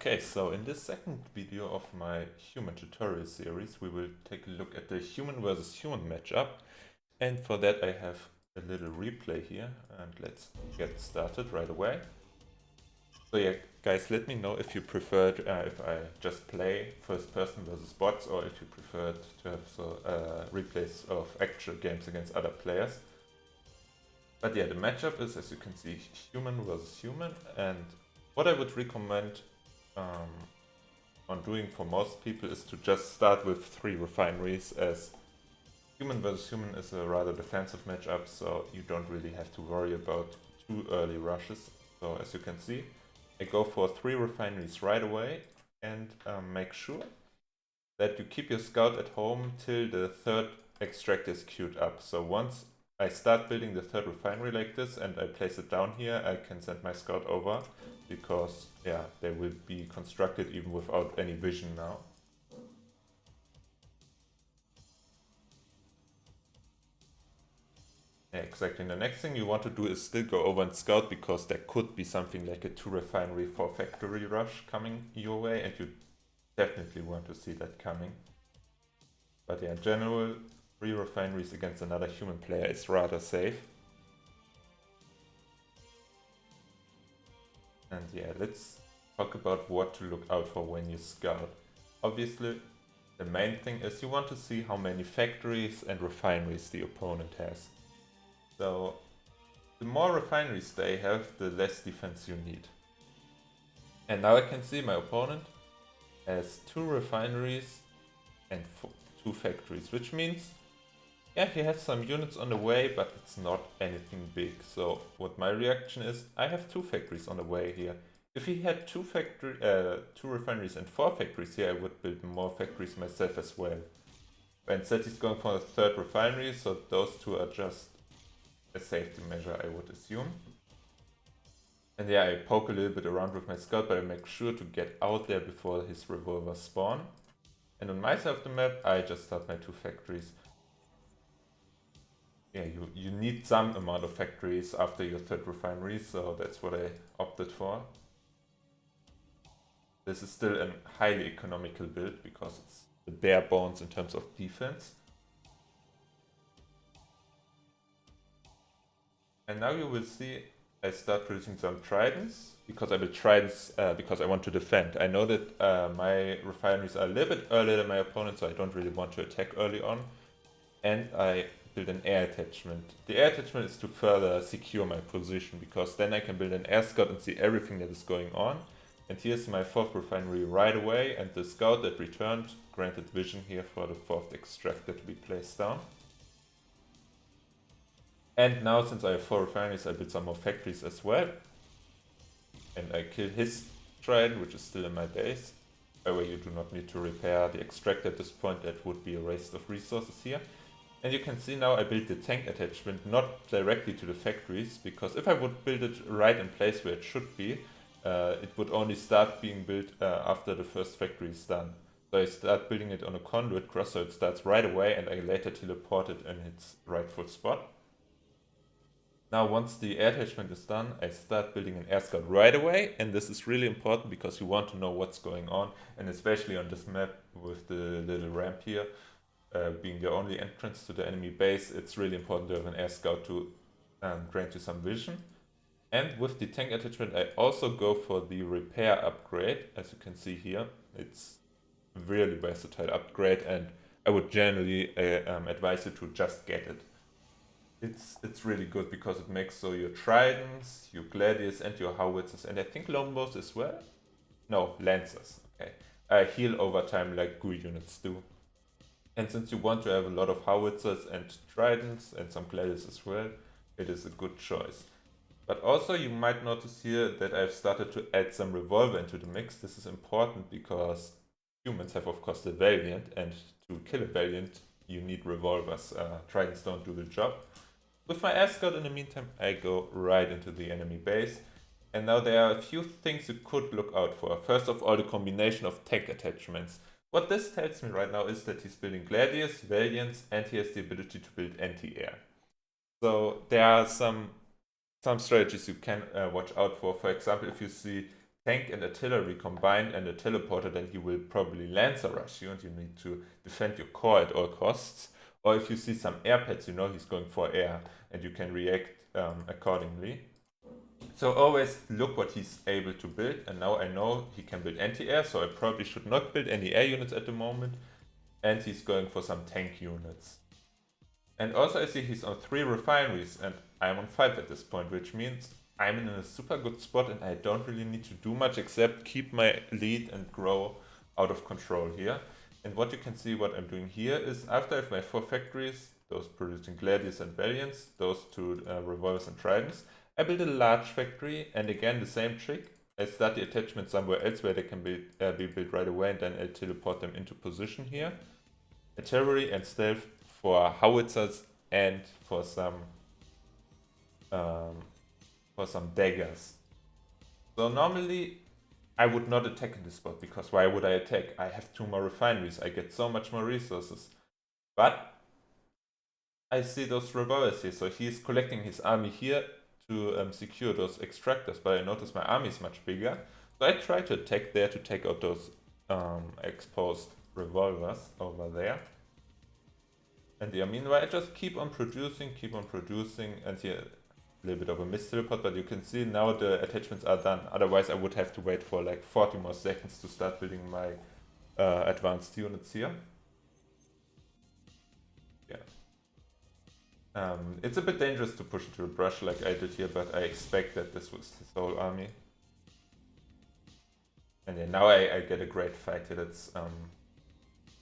Okay, so in this second video of my human tutorial series, we will take a look at the human versus human matchup. And for that I have a little replay here, and let's get started right away. So yeah, guys, let me know if you preferred if I just play first person versus bots, or if you preferred to have replays of actual games against other players. But yeah, the matchup is, as you can see, human versus human, and what I would recommend on doing for most people is to just start with 3 refineries, as human versus human is a rather defensive matchup, so you don't really have to worry about too early rushes. So as you can see, I go for 3 refineries right away, and make sure that you keep your scout at home till the 3rd extract is queued up. So once I start building the 3rd refinery like this and I place it down here, I can send my scout over, because yeah, they will be constructed even without any vision now. Yeah, exactly. And the next thing you want to do is still go over and scout, because there could be something like a 2 refinery 4 factory rush coming your way, and you definitely want to see that coming. But yeah, in general, 3 refineries against another human player is rather safe. And yeah, let's talk about what to look out for when you scout. Obviously, the main thing is you want to see how many factories and refineries the opponent has. So the more refineries they have, the less defense you need. And now I can see my opponent has 2 refineries and 2 factories, which means, yeah, he has some units on the way, but it's not anything big. So what my reaction is, I have 2 factories on the way here. If he had 2 refineries and 4 factories here, I would build more factories myself as well. But instead he's going for a 3rd refinery, so those 2 are just a safety measure, I would assume. And yeah, I poke a little bit around with my scout, but I make sure to get out there before his revolvers spawn. And on my side of the map, I just start my 2 factories. Yeah, you need some amount of factories after your 3rd refinery, so that's what I opted for. This is still a highly economical build, because it's the bare bones in terms of defense. And now you will see I start producing some tridents, because I will tridents because I want to defend. I know that my refineries are a little bit earlier than my opponent, so I don't really want to attack early on. And I build an air attachment. The air attachment is to further secure my position, because then I can build an air scout and see everything that is going on. And here's my 4th refinery right away, and the scout that returned granted vision here for the 4th extractor to be placed down. And now, since I have 4 refineries, I build some more factories as well. And I kill his trident, which is still in my base. By the way, you do not need to repair the extractor at this point, that would be a waste of resources here. And you can see now I built the tank attachment not directly to the factories, because if I would build it right in place where it should be, it would only start being built after the first factory is done. So I start building it on a conduit cross, so it starts right away, and I later teleport it in its rightful spot. Now once the air attachment is done, I start building an air scout right away, and this is really important because you want to know what's going on, and especially on this map with the little ramp here, being the only entrance to the enemy base, it's really important to have an air scout to grant you some vision. And with the tank attachment, I also go for the repair upgrade. As you can see here, it's a really versatile upgrade, and I would generally advise you to just get it. It's really good, because it makes so your Tridents, your Gladius, and your Howitzers, and I think Longbows as well? No, Lancers, okay. Heal over time like Goo units do. And since you want to have a lot of Howitzers and Tridents and some Gladius as well, it is a good choice. But also you might notice here that I've started to add some Revolver into the mix. This is important because humans have of course the Valiant, and to kill a Valiant you need Revolvers. Tridents don't do the job. With my escort in the meantime, I go right into the enemy base. And now there are a few things you could look out for. First of all, the combination of tank attachments. What this tells me right now is that he's building Gladius, Valiants, and he has the ability to build anti-air. So there are some strategies you can watch out for. For example, if you see tank and artillery combined and a teleporter, then he will probably Lancer rush you and you need to defend your core at all costs. Or if you see some air pads, you know he's going for air and you can react accordingly. So always look what he's able to build, and now I know he can build anti-air, so I probably should not build any air units at the moment, and he's going for some tank units. And also I see he's on 3 refineries and I'm on 5 at this point, which means I'm in a super good spot and I don't really need to do much except keep my lead and grow out of control here. And what you can see what I'm doing here is after I have my 4 factories, those producing Gladius and Valiants, those 2 Revolvers and Tridents, I build a large factory, and again the same trick. I start the attachment somewhere else where they can be built right away, and then I teleport them into position here. Artillery and stealth for Howitzers and for some daggers. So normally I would not attack in this spot, because why would I attack? I have 2 more refineries, I get so much more resources. But I see those revolvers here, so he is collecting his army here to secure those extractors, but I notice my army is much bigger. So I try to attack there to take out those exposed revolvers over there. And yeah, meanwhile I just keep on producing, and here a little bit of a missed teleport, but you can see now the attachments are done. Otherwise I would have to wait for like 40 more seconds to start building my advanced units here. Yeah. It's a bit dangerous to push into a brush like I did here, but I expect that this was his whole army. And yeah, now I get a great fight here. That's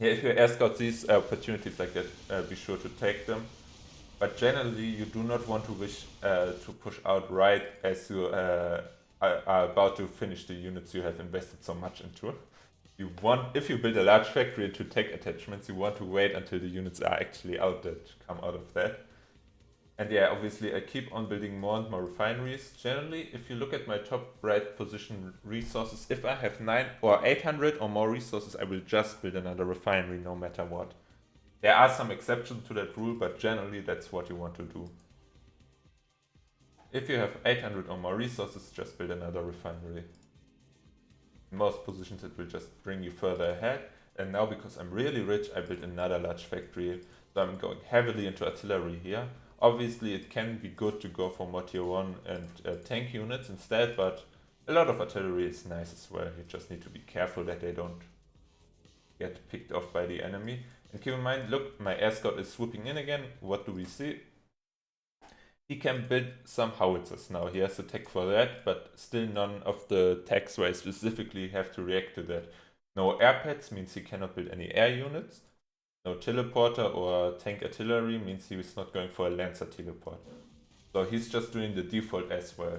yeah, if you air scout these opportunities like that, be sure to take them. But generally, you do not want to wish to push out right as you are about to finish the units you have invested so much into. You want, if you build a large factory to take attachments, you want to wait until the units are actually out that come out of that. And yeah, obviously I keep on building more and more refineries. Generally, if you look at my top right position resources, if I have 9 or 800 or more resources, I will just build another refinery no matter what. There are some exceptions to that rule, but generally that's what you want to do. If you have 800 or more resources, just build another refinery. In most positions it will just bring you further ahead. And now because I'm really rich, I built another large factory. So I'm going heavily into artillery here. Obviously it can be good to go for more tier 1 and tank units instead, but a lot of artillery is nice as well. You just need to be careful that they don't get picked off by the enemy. And keep in mind, look, my air scout is swooping in again. What do we see? He can build some howitzers now. He has a tech for that, but still none of the techs where I specifically have to react to that. No air pads means he cannot build any air units. No teleporter or tank artillery means he is not going for a lancer teleport. So he's just doing the default as well.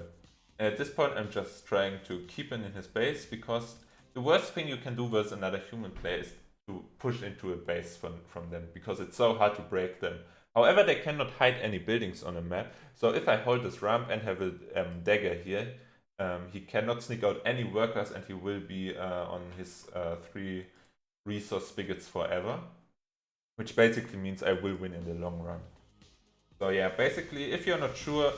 And at this point I'm just trying to keep him in his base, because the worst thing you can do with another human player is to push into a base from them, because it's so hard to break them. However, they cannot hide any buildings on a map, so if I hold this ramp and have a dagger here, he cannot sneak out any workers and he will be on his 3 resource spigots forever. Which basically means I will win in the long run. So yeah, basically if you're not sure,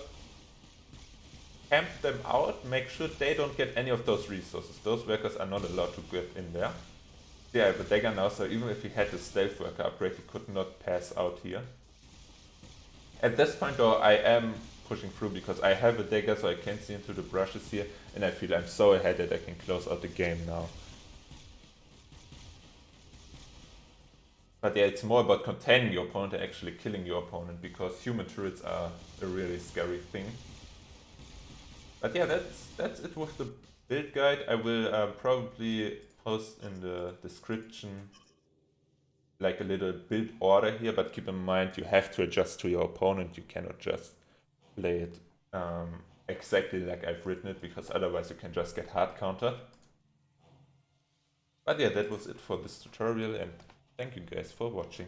camp them out, make sure they don't get any of those resources. Those workers are not allowed to get in there. Yeah, I have a dagger now, so even if he had the stealth worker upgrade, he could not pass out here. At this point though, I am pushing through because I have a dagger, so I can see into the brushes here, and I feel I'm so ahead that I can close out the game now. But yeah, it's more about containing your opponent and actually killing your opponent, because human turrets are a really scary thing. But yeah, that's it with the build guide. I will probably post in the description like a little build order here, but keep in mind you have to adjust to your opponent. You cannot just play it exactly like I've written it, because otherwise you can just get hard countered. But yeah, that was it for this tutorial, and thank you guys for watching.